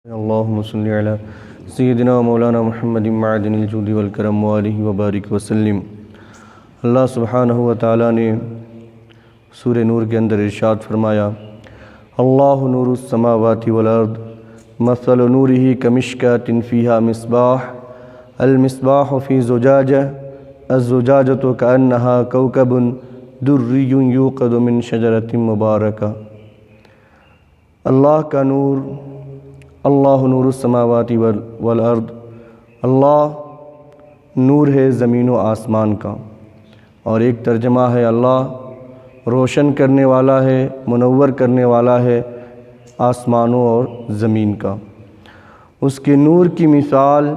اللهم صل على سیدنا مولانا محمد معدن الجود والکرم وآلہ وبارک وسلم۔ اللہ سبحانہ و تعالیٰ نے سورہ نور کے اندر ارشاد فرمایا، اللہ نور السماوات والارض مثل نورہ کمشکاۃ فیہا مصباح المصباح فی زجاجہ الزجاجۃ کأنہا کوکب دری یوقد من شجرۃ مبارکہ۔ اللہ کا نور، اللہ نور السماوات والارض، اللہ نور ہے زمین و آسمان کا، اور ایک ترجمہ ہے اللہ روشن کرنے والا ہے، منور کرنے والا ہے آسمانوں اور زمین کا۔ اس کے نور کی مثال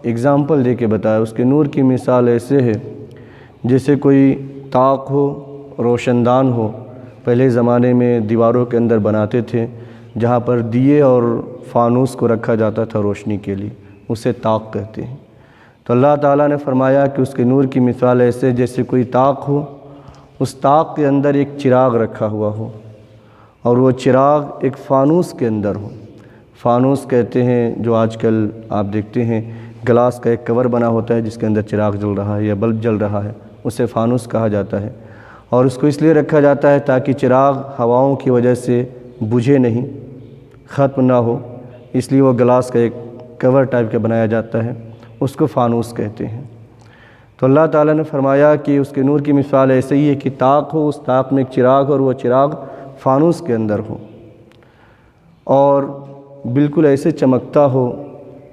اگزامپل دے کے بتایا، اس کے نور کی مثال ایسے ہے جیسے کوئی طاق ہو، روشن دان ہو۔ پہلے زمانے میں دیواروں کے اندر بناتے تھے جہاں پر دیے اور فانوس کو رکھا جاتا تھا روشنی کے لیے، اسے طاق کہتے ہیں۔ تو اللہ تعالیٰ نے فرمایا کہ اس کے نور کی مثال ایسے جیسے کوئی طاق ہو، اس طاق کے اندر ایک چراغ رکھا ہوا ہو، اور وہ چراغ ایک فانوس کے اندر ہو۔ فانوس کہتے ہیں جو آج کل آپ دیکھتے ہیں گلاس کا ایک کور بنا ہوتا ہے جس کے اندر چراغ جل رہا ہے یا بلب جل رہا ہے، اسے فانوس کہا جاتا ہے، اور اس کو اس لیے رکھا جاتا ہے تاکہ چراغ ہواؤں کی وجہ سے بجھے نہیں، ختم نہ ہو، اس لیے وہ گلاس کا ایک کور ٹائپ کا بنایا جاتا ہے، اس کو فانوس کہتے ہیں۔ تو اللہ تعالیٰ نے فرمایا کہ اس کے نور کی مثال ایسے ہی ہے کہ طاق ہو، اس طاق میں ایک چراغ ہو، اور وہ چراغ فانوس کے اندر ہو، اور بالکل ایسے چمکتا ہو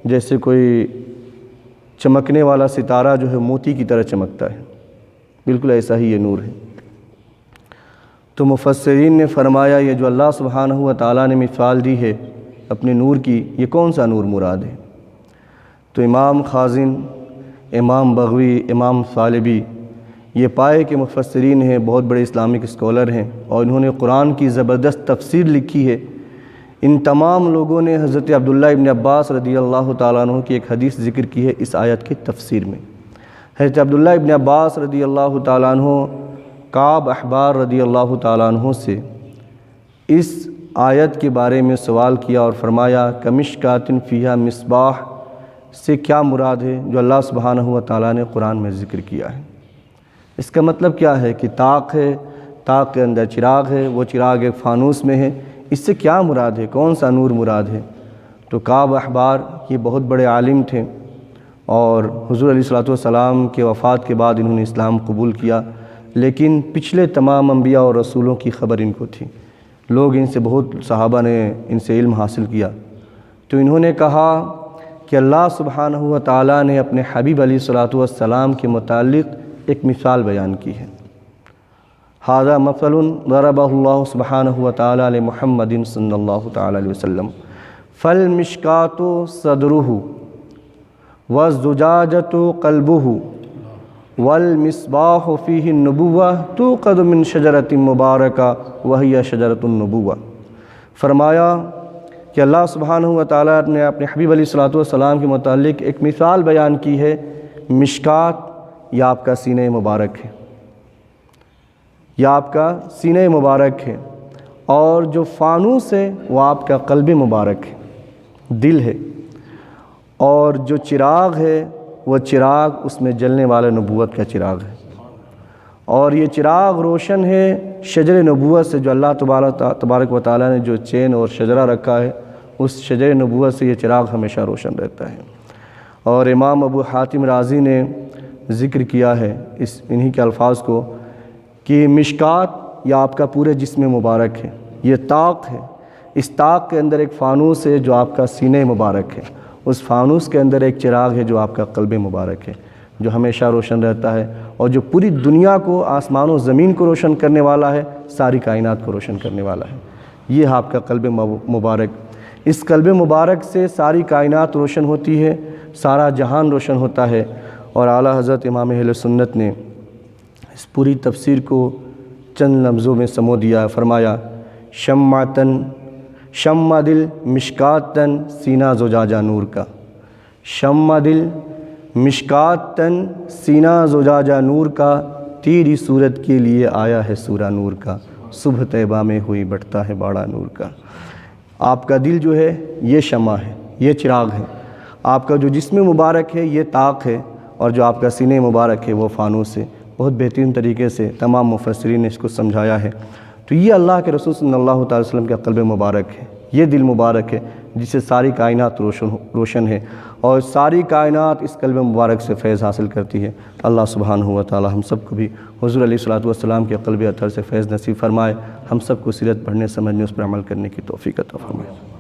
جیسے کوئی چمکنے والا ستارہ جو ہے موتی کی طرح چمکتا ہے، بالکل ایسا ہی یہ نور ہے۔ تو مفسرین نے فرمایا یہ جو اللہ سبحانہ و تعالیٰ نے مثال دی ہے اپنے نور کی، یہ کون سا نور مراد ہے؟ تو امام خازن، امام بغوی، امام ثالبی یہ پائے کے مفسرین ہیں، بہت بڑے اسلامک اسکالر ہیں، اور انہوں نے قرآن کی زبردست تفسیر لکھی ہے۔ ان تمام لوگوں نے حضرت عبداللہ ابن عباس رضی اللہ تعالیٰ عنہ کی ایک حدیث ذکر کی ہے اس آیت کی تفسیر میں۔ حضرت عبداللہ ابن عباس رضی اللہ تعالیٰ عنہ کعب احبار رضی اللہ تعالیٰ عنہ سے اس آیت کے بارے میں سوال کیا اور فرمایا کمشکاۃ فیہا مصباح سے کیا مراد ہے جو اللہ سبحانہ و تعالیٰ نے قرآن میں ذکر کیا ہے؟ اس کا مطلب کیا ہے کہ طاق ہے، طاق کے اندر چراغ ہے، وہ چراغ ایک فانوس میں ہے، اس سے کیا مراد ہے، کون سا نور مراد ہے؟ تو کعب احبار یہ بہت بڑے عالم تھے، اور حضور علیہ الصلوۃ والسلام کے وفات کے بعد انہوں نے اسلام قبول کیا، لیکن پچھلے تمام انبیاء اور رسولوں کی خبر ان کو تھی، لوگ ان سے بہت صحابہ نے ان سے علم حاصل کیا۔ تو انہوں نے کہا کہ اللہ سبحانہ و تعالیٰ نے اپنے حبیب علیہ الصلوۃ والسلام کے متعلق ایک مثال بیان کی ہے۔ ھذا مثل ضربہ اللہ سبحانہ و تعالیٰ لمحمد صلی اللہ تعالیٰ علیہ وسلم فالمشکاۃ صدرہ والزجاجۃ قلبہ والمصباح فیہ النبوہ توقد من شجرۃ مبارکہ وہی شجرۃ النبوہ۔ فرمایا کہ اللہ سبحانہ و تعالیٰ نے اپنے حبیب علیہ الصلوۃ والسلام کے متعلق ایک مثال بیان کی ہے۔ مشکات یہ آپ کا سینہ مبارک ہے، یہ آپ کا سینہ مبارک ہے، اور جو فانوس ہے وہ آپ کا قلب مبارک ہے، دل ہے، اور جو چراغ ہے وہ چراغ اس میں جلنے والا نبوت کا چراغ ہے، اور یہ چراغ روشن ہے شجر نبوت سے، جو اللہ تبارک و تعالیٰ نے جو چین اور شجرہ رکھا ہے اس شجر نبوت سے یہ چراغ ہمیشہ روشن رہتا ہے۔ اور امام ابو حاتم رازی نے ذکر کیا ہے انہی کے الفاظ کو کہ مشکات یہ آپ کا پورے جسم مبارک ہے، یہ طاق ہے، اس طاق کے اندر ایک فانوس ہے جو آپ کا سینہ مبارک ہے، اس فانوس کے اندر ایک چراغ ہے جو آپ کا قلب مبارک ہے، جو ہمیشہ روشن رہتا ہے، اور جو پوری دنیا کو، آسمان و زمین کو روشن کرنے والا ہے، ساری کائنات کو روشن کرنے والا ہے، یہ ہے آپ کا قلب مبارک۔ اس قلب مبارک سے ساری کائنات روشن ہوتی ہے، سارا جہان روشن ہوتا ہے۔ اور اعلیٰ حضرت امام اہل سنت نے اس پوری تفسیر کو چند لفظوں میں سمو دیا، فرمایا شمعتن شمع دل مشکاتن سینہ زجاجہ نور کا، شمع دل مشکاتن سینہ زجاجہ نور کا، تیری صورت کے لیے آیا ہے سورہ نور کا، صبح طیبہ میں ہوئی بٹتا ہے باڑا نور کا۔ آپ کا دل جو ہے یہ شمع ہے، یہ چراغ ہے، آپ کا جو جسم مبارک ہے یہ طاق ہے، اور جو آپ کا سینہ مبارک ہے وہ فانوس ہے۔ بہت بہترین طریقے سے تمام مفسرین نے اس کو سمجھایا ہے۔ تو یہ اللہ کے رسول صلی اللہ تعالی وسلم کا قلب مبارک ہے، یہ دل مبارک ہے جس سے ساری کائنات روشن ہے، اور ساری کائنات اس قلب مبارک سے فیض حاصل کرتی ہے۔ اللہ سبحانہ و تعالی ہم سب کو بھی حضور علیہ الصلوۃ والسلام کے قلب اطہر سے فیض نصیب فرمائے، ہم سب کو سیرت پڑھنے سمجھنے اس پر عمل کرنے کی توفیق عطا فرمائے۔